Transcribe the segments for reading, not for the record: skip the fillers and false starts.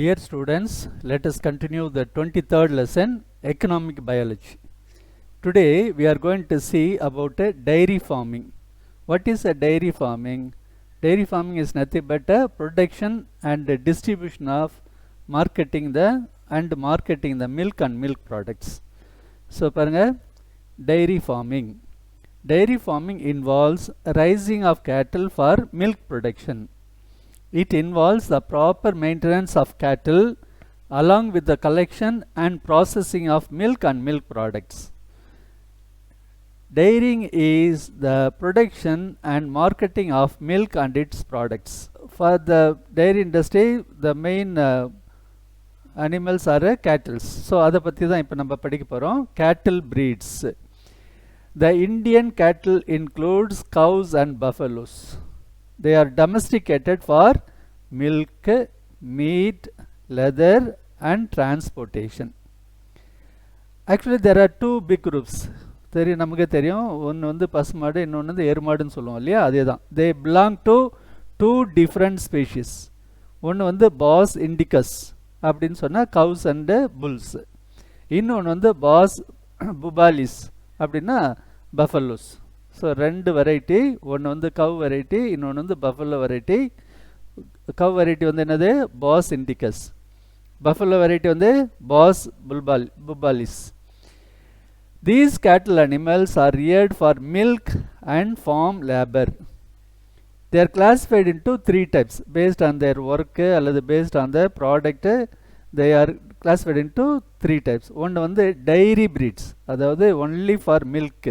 Dear students, let us continue the 23rd lesson, Economic Biology. Today we are going to see about dairy farming. What is a dairy farming? Dairy farming is nothing but a production and distribution of marketing the milk and milk products. So paranga, dairy farming. Dairy farming involves raising of cattle for milk production. It involves the proper maintenance of cattle along with the collection and processing of milk and milk products. Dairying is the production and marketing of milk and its products. For the dairy industry, the main animals are cattle. So அதை பற்றி தான் இப்போ நம்ம படிக்க போகிறோம். Cattle breeds. The Indian cattle includes cows and buffaloes. They are domesticated for milk, meat, leather and transportation. Actually there are two big groups. தெரியும், நமக்கு தெரியும். ஒன்று வந்து பசுமாடு, இன்னொன்று வந்து எருமாடுன்னு சொல்லுவோம் இல்லையா, அதே தான். They belong to two different species. ஒன்று வந்து பாஸ் இண்டிகஸ் அப்படின்னு சொன்னால் cows and bulls. இன்னொன்று வந்து பாஸ் புபாலிஸ் அப்படின்னா buffaloes. ஸோ ரெண்டு வெரைட்டி, ஒன்று வந்து கவ் வெரைட்டி, இன்னொன்று வந்து பஃபலோ வெரைட்டி. கவ் வெரைட்டி வந்து என்னது, பாஸ் இண்டிகஸ். பஃபலோ வெரைட்டி வந்து pass புபாலிஸ். These cattle animals are reared for milk and farm labor. They are classified into three types based on their work அல்லது based on the product. They are classified into three types. ஒன்று வந்து dairy breeds, அதாவது only for milk.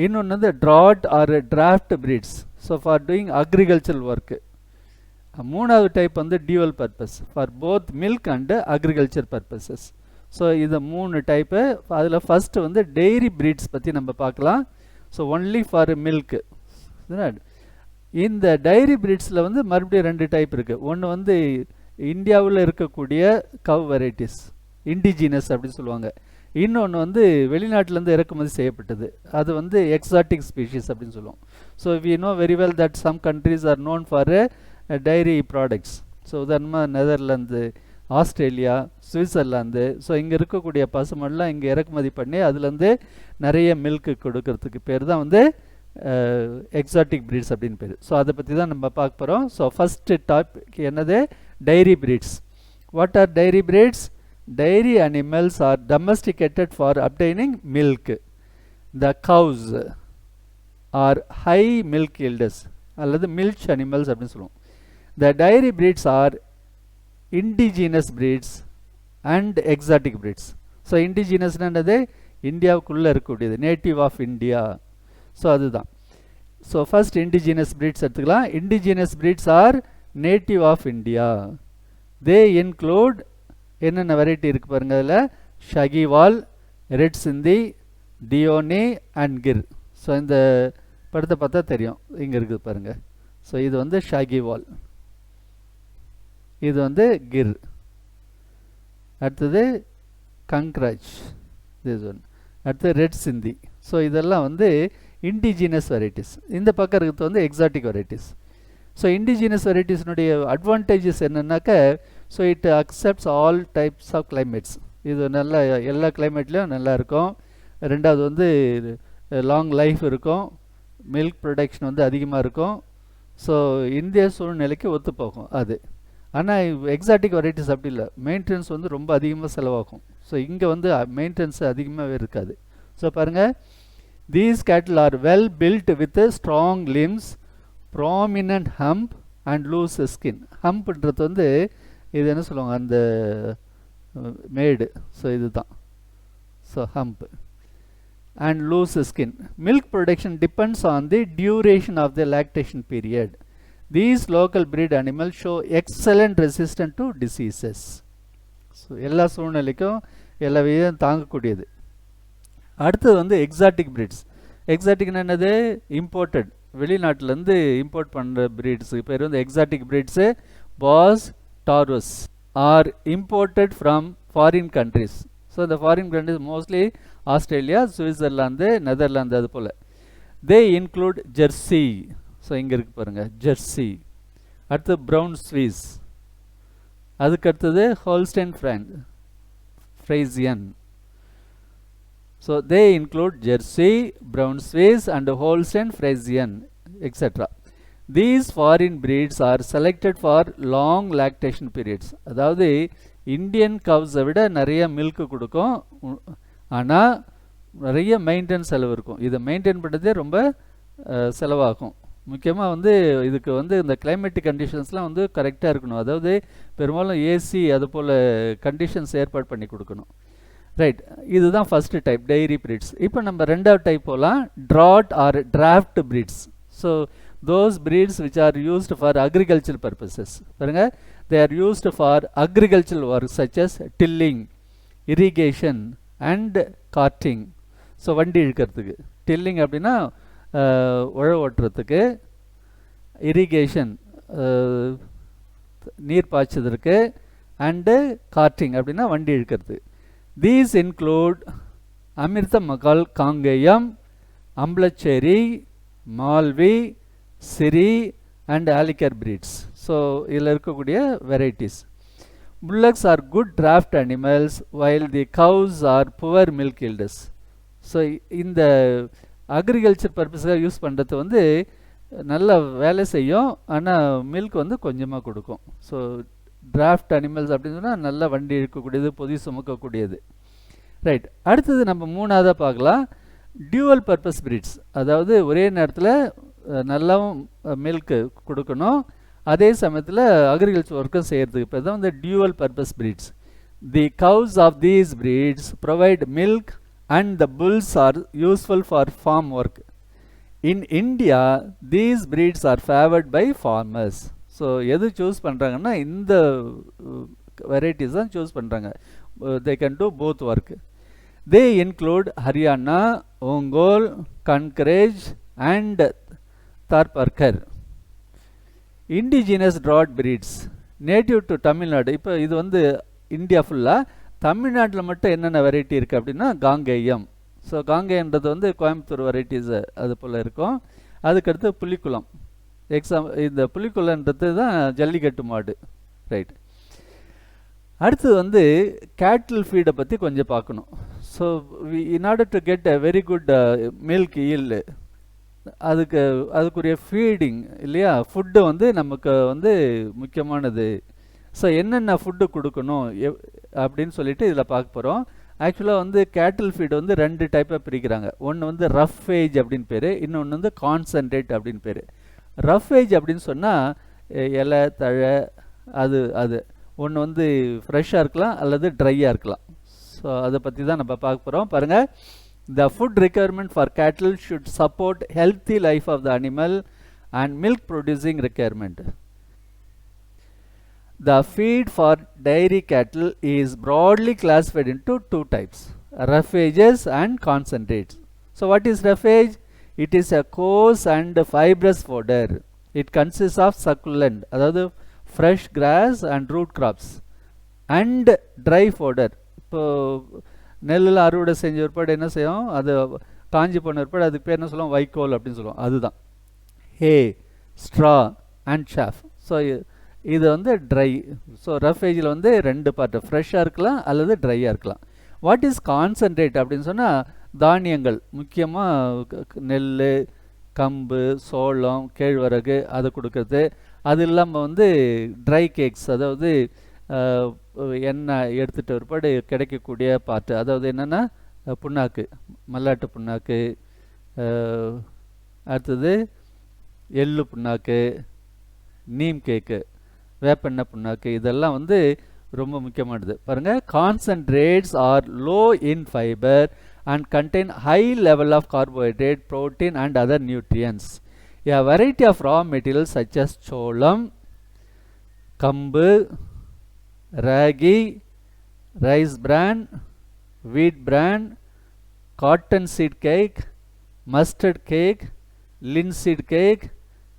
இன்னொன்று வந்து draught or draft breeds, so for doing agricultural work. மூணாவது type வந்து dual purpose, for both milk and agriculture purposes. So இது மூணு type. அதில் ஃபஸ்ட்டு வந்து டெய்ரி பிரீட்ஸ் பற்றி நம்ம பார்க்கலாம். So only for milk. இந்த டைரி பிரீட்ஸில் வந்து மறுபடியும் ரெண்டு டைப் இருக்குது. ஒன்று வந்து இந்தியாவில் இருக்கக்கூடிய கவ் வெரைட்டிஸ், இண்டிஜினஸ் அப்படின்னு சொல்லுவாங்க. இன்னொன்று வந்து வெளிநாட்டிலேருந்து இறக்குமதி செய்யப்பட்டது, அது வந்து எக்ஸாட்டிக் ஸ்பீஷீஸ் அப்படின்னு சொல்லுவோம். So we know very well that some countries are known for dairy products. So உதாரணமாக நெதர்லாந்து, ஆஸ்திரேலியா, சுவிட்சர்லாந்து. ஸோ இங்கே இருக்கக்கூடிய பசுமாடுலாம் இங்கே இறக்குமதி பண்ணி அதுலேருந்து நிறைய மில்க்கு கொடுக்கறதுக்கு பேர் தான் வந்து எக்ஸாட்டிக் பிரீட்ஸ் அப்படின்னு பேர். ஸோ அதை பற்றி தான் நம்ம பார்க்க போகிறோம். ஸோ ஃபஸ்ட்டு டாபிக் என்னது, dairy breeds. What are dairy breeds? Dairy animals are domesticated for obtaining milk. The cows are high milk yielders அல்லது milch animals அப்படின்னு சொல்லுவோம். The dairy breeds are indigenous breeds and exotic breeds. So இண்டிஜினஸ்ன்றது இந்தியாவுக்குள்ளே இருக்கக்கூடியது, native of India. So அதுதான். So first indigenous breeds எடுத்துக்கலாம். Indigenous breeds are native of India. They include என்னென்ன variety இருக்குது பாருங்கள். அதில் ஷகிவால், ரெட் சிந்தி, டியோனி அண்ட் கிர். ஸோ இந்த படத்தை பார்த்தா தெரியும், இங்கே இருக்குது பாருங்கள். ஸோ இது வந்து ஷகிவால், இது வந்து கிர், அடுத்தது கங்க்ராஜ், திஸ் ஒன், அடுத்தது ரெட் சிந்தி. ஸோ இதெல்லாம் வந்து இண்டிஜினஸ் வெரைட்டிஸ். இந்த பக்கம் இருக்கிறது வந்து எக்ஸாட்டிக் வெரைட்டிஸ். ஸோ இண்டிஜினஸ் வெரைட்டிஸ்னுடைய அட்வான்டேஜஸ் என்னென்னாக்க, so it accepts all types of climates. இது நல்லா எல்லா கிளைமேட்லேயும் நல்லா இருக்கும். ரெண்டாவது வந்து லாங் லைஃப் இருக்கும், மில்க் ப்ரொடக்ஷன் வந்து அதிகமாக இருக்கும். ஸோ இந்திய சூழ்நிலைக்கு ஒத்து போகும் அது. ஆனால் எக்ஸாட்டிக் வெரைட்டிஸ் அப்படி இல்லை, மெயின்டெனன்ஸ் வந்து ரொம்ப அதிகமாக செலவாகும். ஸோ இங்கே வந்து மெயின்டெனன்ஸ் அதிகமாகவே இருக்காது. ஸோ பாருங்கள், these cattle are well built with strong limbs, prominent hump and loose skin. ஹம்ப்ன்றது வந்து இது என்ன சொல்லுவாங்க, அந்த மேடு. ஸோ இதுதான். So hump and loose skin. Milk production depends on the duration of the lactation period. These local breed animal show excellent resistant to diseases. So எல்லா சூழ்நிலைக்கும் எல்லா விதையும் தாங்கக்கூடியது. அடுத்தது வந்து எக்ஸாட்டிக் பிரீட்ஸ். எக்ஸாட்டிக்னா என்னது, இம்போர்ட்டட், வெளிநாட்டிலேருந்து இம்போர்ட் பண்ணுற பிரீட்ஸுக்கு பேர் வந்து exotic breeds. Bos taurus are imported from foreign countries. So இந்த foreign countries mostly Australia, Switzerland, Netherlands, அது போல். They include Jersey. ஸோ இங்கே இருக்குது பாருங்கள், ஜெர்சி. அடுத்து ப்ரௌன் ஸ்வீஸ், அதுக்கு அடுத்தது Holstein Friesian. So they include Jersey, Brown Swiss and Holstein Friesian, etc. These foreign breeds are selected for long lactation periods. அதாவது Indian கவ்ஸை விட நிறைய மில்க் கொடுக்கும், ஆனால் நிறைய மெயின்டெனன்ஸ் செலவு இருக்கும். இதை மெயின்டைன் பண்ணுறதே ரொம்ப செலவாகும். முக்கியமாக வந்து இதுக்கு வந்து இந்த கிளைமேட்டிக் கண்டிஷன்ஸ்லாம் வந்து கரெக்டாக இருக்கணும். அதாவது பெரும்பாலும் ஏசி அது போல் கண்டிஷன்ஸ் ஏற்பாடு பண்ணி கொடுக்கணும். ரைட், இதுதான் ஃபஸ்ட்டு டைப் டெய்ரி பிரீட்ஸ். இப்போ நம்ம ரெண்டாவது டைப் போகலாம், draught or draft breeds. So those breeds which are used for agriculture purposes. பாருங்க, they are used for agriculture work such as tilling, irrigation and carting. So வண்டி இழுக்கிறதுக்கு. Tilling அப்படின்னா உழவு ஓட்டுறதுக்கு, இரிகேஷன் நீர் பாய்ச்சதற்கு, அண்டு கார்ட்டிங் அப்படின்னா வண்டி இழுக்கிறது. These include Amirtha Mahal Kangeyam, Amblacheri, Malvi, Siri and Alikar breeds. So இதில் இருக்கக்கூடிய varieties. Bullocks are good draft animals while the cows are poor milk yielders. So இந்த அக்ரிகல்ச்சர் பர்பஸாக யூஸ் பண்ணுறது வந்து நல்லா வேலை செய்யும், ஆனால் மில்க் வந்து கொஞ்சமாக கொடுக்கும். ஸோ டிராஃப்ட் அனிமல்ஸ் அப்படின்னு சொன்னால் நல்லா வண்டி இழுக்கக்கூடியது, பொதி சுமக்கக்கூடியது. ரைட், அடுத்தது நம்ம மூணாவதாக பார்க்கலாம், டியூவல் பர்பஸ் பிரீட்ஸ். அதாவது ஒரே நேரத்தில் நல்லாவும் மில்க் கொடுக்கணும், அதே சமயத்தில் அக்ரிகல்ச்சர் ஒர்க்கும் செய்கிறதுக்கு இப்போ தான் வந்து dual purpose breeds. The cows of these breeds provide milk and the bulls are useful for farm work. In India these breeds are favoured by farmers. So எது சூஸ் பண்ணுறாங்கன்னா இந்த வெரைட்டிஸ் தான் சூஸ் பண்ணுறாங்க. They can do both work. They include Haryana, Ongole, Kankrej and Tharparkar. Indigenous draught breeds native to Tamil. இப்போ இது வந்து India ஃபுல்லாக, தமிழ்நாட்டில் மட்டும் என்னென்ன வெரைட்டி இருக்குது அப்படின்னா காங்கேயம். ஸோ காங்கேயன்றது வந்து கோயம்புத்தூர் வெரைட்டிஸ் அது போல் இருக்கும். அதுக்கடுத்து புலிக்குளம். இந்த புலிக்குளன்றது தான் ஜல்லிக்கட்டு மாடு. ரைட், அடுத்தது வந்து கேட்டில் ஃபீடை பற்றி கொஞ்சம் பார்க்கணும். So in order to get a very good milk yield, அதுக்குரிய ஃபீடிங் இல்லையா, ஃபுட்டு வந்து நமக்கு வந்து முக்கியமானது. ஸோ என்னென்ன ஃபுட்டு கொடுக்கணும் அப்படின்னு சொல்லிட்டு இதில் பார்க்க போகிறோம். ஆக்சுவலாக வந்து கேட்டில் ஃபீடு வந்து ரெண்டு டைப்பாக பிரிக்கிறாங்க. ஒன்று வந்து ரஃப் ஏஜ் அப்படின்னு பேர், இன்னொன்று வந்து கான்சன்ட்ரேட் அப்படின்னு பேர். ரஃப் ஏஜ் அப்படின்னு சொன்னால் இலை தழை அது ஒன்று வந்து ஃப்ரெஷ்ஷாக இருக்கலாம் அல்லது ட்ரையாக இருக்கலாம். ஸோ அதை பற்றி தான் நம்ம பார்க்க போகிறோம். பாருங்கள், the food requirement for cattle should support healthy life of the animal and milk producing requirement. The feed for dairy cattle is broadly classified into two types, roughages and concentrates. So what is roughage? It is a coarse and fibrous fodder. It consists of succulent, அதாவது fresh grass and root crops, and dry fodder. இப்போ நெல்லில் அறுவடை செஞ்ச பிற்பாடு என்ன செய்யும், அது காஞ்சி போன பிற்பாடு அதுக்கு பேர் என்ன சொல்லுவோம், வைக்கோல் அப்படின்னு சொல்லுவோம். அதுதான் ஹே, ஸ்ட்ரா அண்ட் ஷாஃப். ஸோ இது வந்து ட்ரை. ஸோ ரஃப் ஏஜில் வந்து ரெண்டு பார்ட்டு, ஃப்ரெஷ்ஷாக இருக்கலாம் அல்லது ட்ரையாக இருக்கலாம். வாட் இஸ் கான்சன்ட்ரேட் அப்படின்னு சொன்னால் தானியங்கள், முக்கியமாக நெல், கம்பு, சோளம், கேழ்வரகு அதை கொடுக்குறது. அது இல்லாமல் வந்து ட்ரை கேக்ஸ், அதாவது எண்ணெய் எடுத்துகிட்ட ஒருபாடு கிடைக்கக்கூடிய பார்ட்டு, அதாவது என்னென்னா புண்ணாக்கு, மல்லாட்டு புண்ணாக்கு, அடுத்தது எள்ளு புண்ணாக்கு, நீம் கேக்கு, வேப்பெண்ணெய் புண்ணாக்கு, இதெல்லாம் வந்து ரொம்ப முக்கியமானது. பாருங்கள், concentrates are low in fiber and contain high level of carbohydrate, protein and other nutrients. A variety of raw materials such as cholam, kambu, ragi, rice bran, wheat bran, cotton seed cake, mustard cake, linseed cake,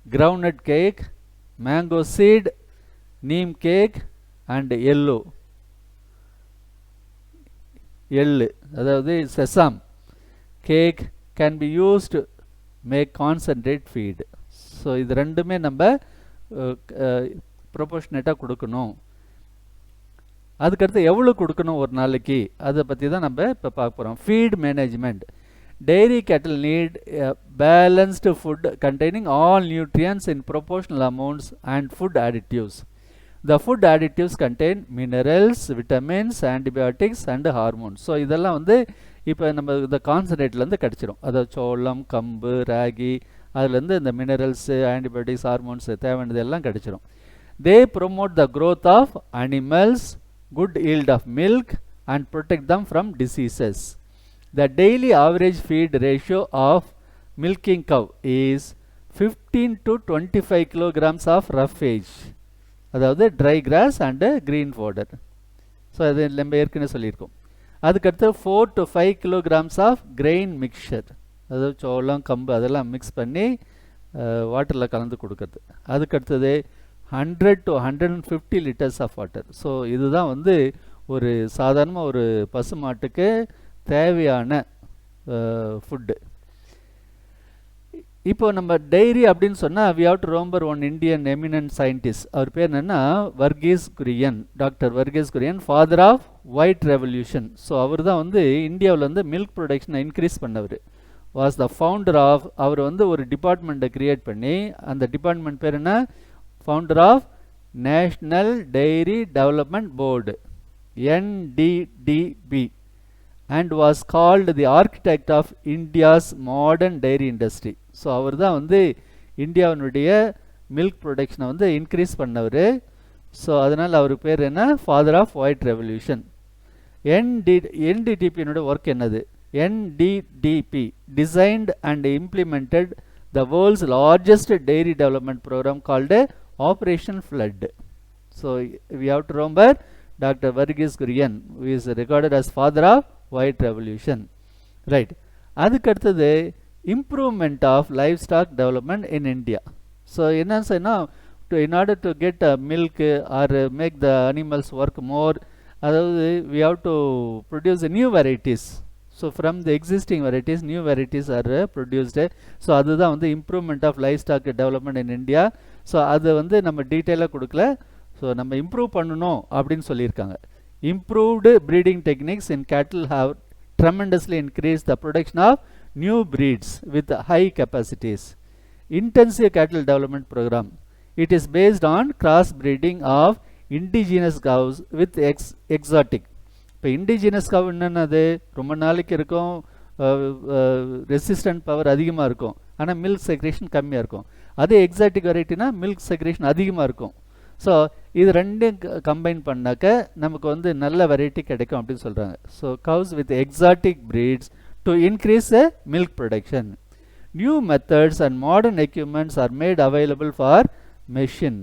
groundnut cake, mango seed, neem cake and yellow எள்ளு, அதாவது sesame cake can be used make concentrate feed. So இது ரெண்டுமே நம்ம ப்ரொபோர்ஷனேட்டாக கொடுக்கணும். அதுக்கடுத்து எவ்வளோ கொடுக்கணும் ஒரு நாளைக்கு, அதை பற்றி தான் நம்ம இப்போ பார்க்க போகிறோம். Feed management. Dairy cattle need a balanced food containing all nutrients in proportional amounts and food additives. The food additives contain minerals, vitamins, antibiotics and hormones. So இதெல்லாம் வந்து இப்போ நம்ம இந்த கான்சன்ட்ரேட்லேருந்து கிடச்சிரும். அதாவது சோளம், கம்பு, ராகி, அதுலேருந்து இந்த மினரல்ஸு, ஆன்டிபயோட்டிக்ஸ், ஹார்மோன்ஸ் தேவையானது எல்லாம் கிடச்சிரும். They promote the growth of animals, good yield of milk and protect them from diseases. The daily average feed ratio of milking cow is 15 to 25 kilograms of roughage. அதாவது dry grass and green fodder. So அது நம்ம ஏற்கனவே சொல்லியிருக்கோம். அதுக்கடுத்து 4 to 5 kilograms of grain mixture, அதாவது சோளம், கம்பு அதெல்லாம் மிக்ஸ் பண்ணி வாட்டரில் கலந்து கொடுக்குறது. அதுக்கடுத்தது 100 to 150 liters of water. So இதுதான் வந்து ஒரு சாதாரணமாக ஒரு பசுமாட்டுக்கு தேவையான ஃபுட்டு. இப்போ நம்ம டைரி அப்படின்னு சொன்னால் we have to remember one Indian eminent scientist. அவர் பேர் என்னென்னா Varghese Kurien, doctor Varghese Kurien, father of white revolution. So அவர் தான் வந்து இந்தியாவில் வந்து மில்க் ப்ரொடக்ஷனை இன்க்ரீஸ் பண்ணவர். வாஸ் த ஃபவுண்டர் ஆஃப், அவர் வந்து ஒரு டிபார்ட்மெண்ட்டை க்ரியேட் பண்ணி, அந்த டிபார்ட்மெண்ட் பேர் என்ன, founder of national dairy development board, NDDB, and was called the architect of India's modern dairy industry. So அவர் தான் வந்து இந்தியாவினுடைய மில்க் ப்ரொடக்ஷனை வந்து இன்க்ரீஸ் பண்ணவர். ஸோ அதனால் அவர் பேர் என்ன, ஃபாதர் ஆஃப் ஒயிட் ரெவல்யூஷன். NDDPனுடைய ஒர்க் என்னது, NDDP designed and implemented the world's largest dairy development program called Operation Flood. So we have to remember Dr. Verghese Kurian, who is regarded as father of white revolution, right? அதுக்கடுத்தது improvement of livestock development in India. So என்ன சொன்னா, in order to get milk or make the animals work more, அதாவது we have to produce new varieties. So from the existing varieties, new varieties are produced. So அதுதான் வந்து improvement of livestock development in India. So அது வந்து நம்ம டீட்டெயிலாக கொடுக்கல. So நம்ம improve பண்ணணும் அப்படின்னு சொல்லியிருக்காங்க. Improved breeding techniques in cattle have tremendously increase the production of new breeds with high capacities. Intensive cattle development program. It is based on cross breeding of indigenous cows with exotic. இப்போ indigenous cow என்னென்னது, ரொம்ப நாளைக்கு இருக்கும், resistant power அதிகமாக இருக்கும், ஆனால் milk secretion கம்மியாக இருக்கும். அதே எக்ஸாட்டிக் வெரைட்டினா மில்க் செக்ரேஷன் அதிகமாக இருக்கும். ஸோ இது ரெண்டும் கம்பைன் பண்ணாக்க நமக்கு வந்து நல்ல வெரைட்டி கிடைக்கும் அப்படின்னு சொல்கிறாங்க. So cows with exotic breeds to increase milk production. New methods and modern equipments are made available for machine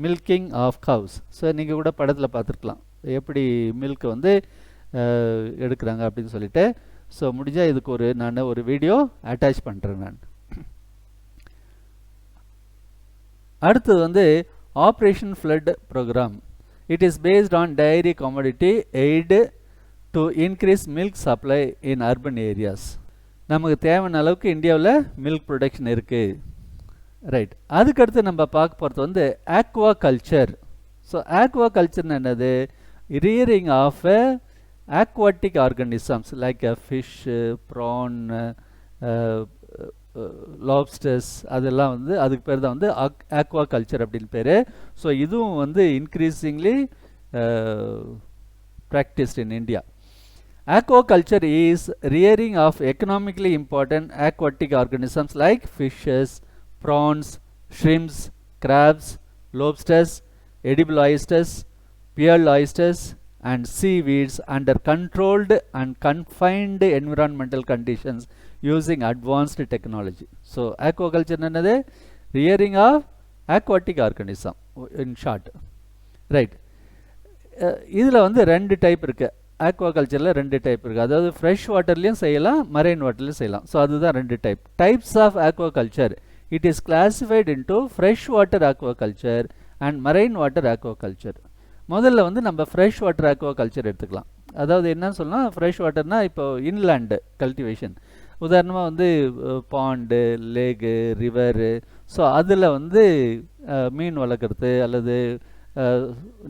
milking of cows. So நீங்கள் கூட படத்தில் பார்த்துருக்கலாம் எப்படி மில்க் வந்து எடுக்கிறாங்க அப்படின்னு சொல்லிட்டு. ஸோ முடிஞ்சால் இதுக்கு நான் ஒரு வீடியோ அட்டாச் பண்ணுறேன் நான். அடுத்தது வந்து operation flood programme. It is based on dairy commodity aid to increase milk supply in urban areas. நமக்கு தேவையான அளவுக்கு இந்தியாவில் மில்க் ப்ரொடக்ஷன் இருக்குது, ரைட். அதுக்கடுத்து நம்ம பார்க்க போகிறது வந்து ஆக்வா கல்ச்சர். ஸோ ஆக்வா கல்ச்சர்னு என்னது, rearing of aquatic organisms like a fish, prawn, lobsters, அதெல்லாம் வந்து அதுக்கு பேர் தான் வந்து ஆக்வா கல்ச்சர் அப்படின்னு பேர். ஸோ இதுவும் வந்து increasingly practiced in India. Aquaculture is rearing of economically important aquatic organisms like fishes, prawns, shrimps, crabs, lobsters, edible oysters, pearl oysters and seaweeds under controlled and confined environmental conditions using advanced technology. So aquaculture என்னது, rearing of aquatic organism in short, right. இதில் வந்து ரெண்டு type இருக்குது. ஆக்வாகல்ச்சரில் ரெண்டு type இருக்குது. அதாவது fresh வாட்டர்லேயும் செய்யலாம், marine வாட்டர்லையும் செய்யலாம். ஸோ அதுதான் ரெண்டு type. Types of aquaculture. It is classified into fresh water aquaculture and marine water aquaculture. முதல்ல வந்து நம்ம ஃப்ரெஷ் வாட்டர் ஆக்வாகல்ச்சர் எடுத்துக்கலாம். அதாவது என்னன்னு சொல்லலாம், ஃப்ரெஷ் வாட்டர்னால் இப்போ இன்லேண்டு கல்டிவேஷன். உதாரணமாக வந்து பாண்டு, லேகு, ரிவரு, ஸோ அதில் வந்து மீன் வளர்க்குறது அல்லது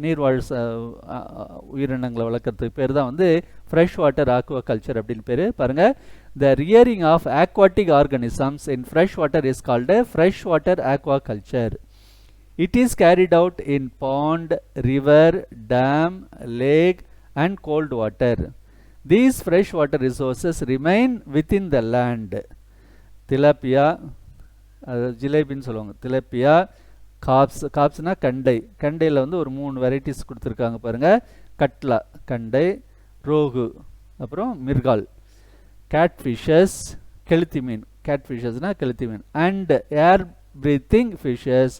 நீர்வாழ் உயிரினங்களை வளர்க்குறதுக்கு பேர் தான் வந்து ஃப்ரெஷ் வாட்டர் ஆக்வா கல்ச்சர் அப்படின்னு பேர். பாருங்கள், the rearing of aquatic organisms in fresh water is called fresh water aqua culture. It is carried out in pond, river, dam, lake and cold water. These freshwater resources remain within the land. Tilapia, ஜிலேபின்னு சொல்லுவாங்க, tilapia, காப்ஸ்னா கண்டை, கண்டையில் வந்து ஒரு 3 varieties கொடுத்துருக்காங்க பாருங்கள். கட்லா கண்டை, ரோகு, அப்புறம் mrigal. Gate fishes, கெளுத்தி மீன், cat ஃபிஷஸ்னால் கெளுத்தி மீன். And air breathing fishes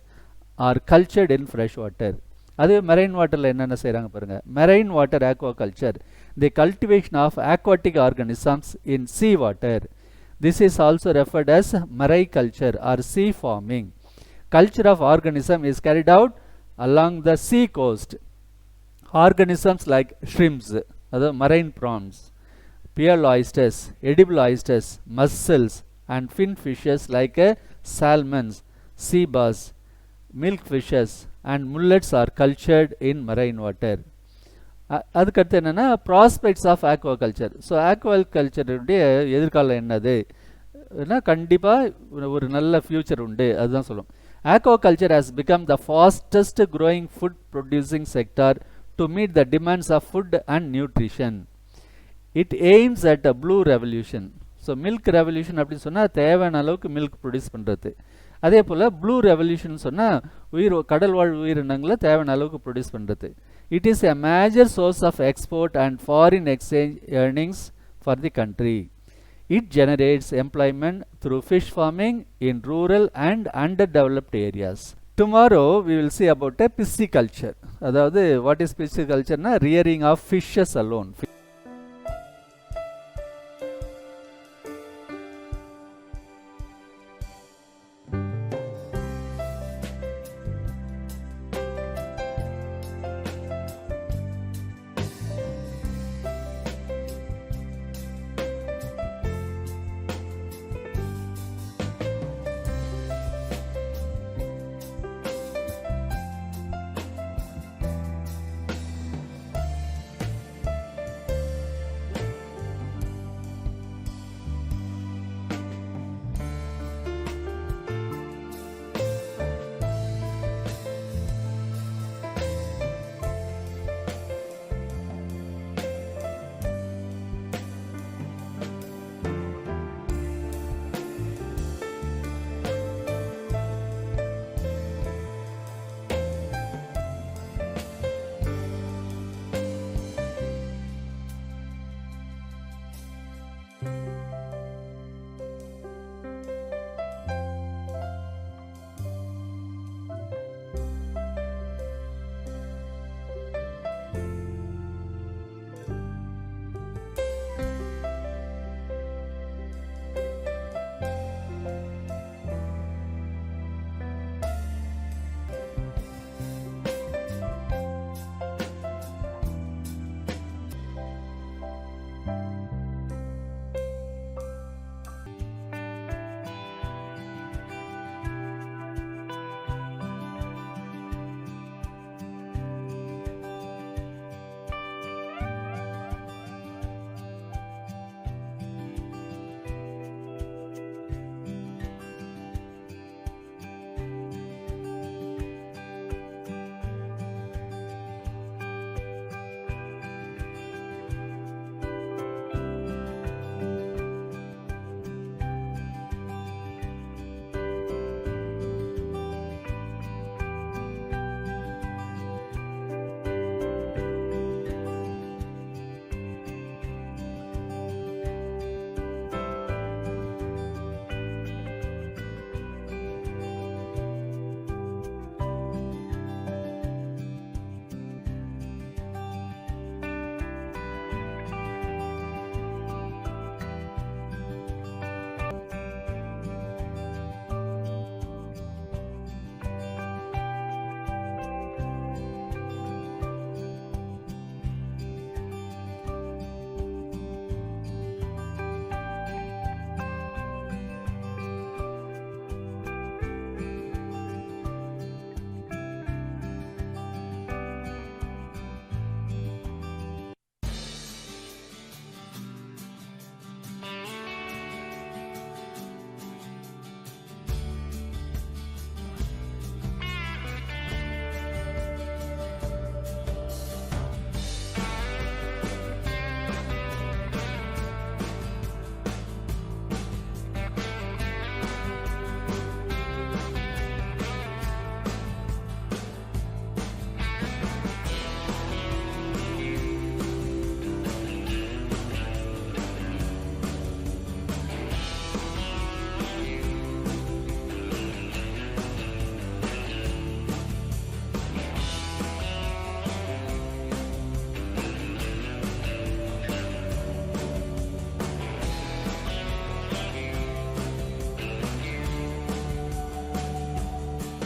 are cultured in fresh water. அது மெரைன் வாட்டரில் என்னென்ன செய்கிறாங்க பாருங்கள். Marine water aqua culture, the cultivation of aquatic organisms in sea water. This is also referred as mariculture or sea farming. Culture of organism is carried out along the sea coast. Organisms like shrimps, அதாவது marine prawns, pearl oysters, edible oysters, mussels and fin fishes like salmons, sea bass, milk fishes and mullets are cultured in marine water. அதுக்கடுத்து என்னென்னா prospects of ஆக்வாகல்ச்சர். So ஆக்வாகல்ச்சருடைய எதிர்காலம் என்னது, கண்டிப்பாக ஒரு நல்ல future உண்டு, அதுதான் சொல்லும். Aquaculture has become the fastest growing food producing sector to meet the demands of food and nutrition. It aims at a blue revolution. So milk revolution அப்படின்னு சொன்னால் தேவையான அளவுக்கு மில்க் ப்ரொடியூஸ் பண்ணுறது. அதே போல் ப்ளூ ரெவல்யூஷன் சொன்னால் கடல் வாழ் உயிரினங்களை தேவையான அளவுக்கு ப்ரொடியூஸ் பண்ணுறது. It is a major source of export and foreign exchange earnings for the country. It generates employment through fish farming in rural and underdeveloped areas. Tomorrow we will see about a pisciculture. அதாவது what is pisciculture? Rearing of fishes alone.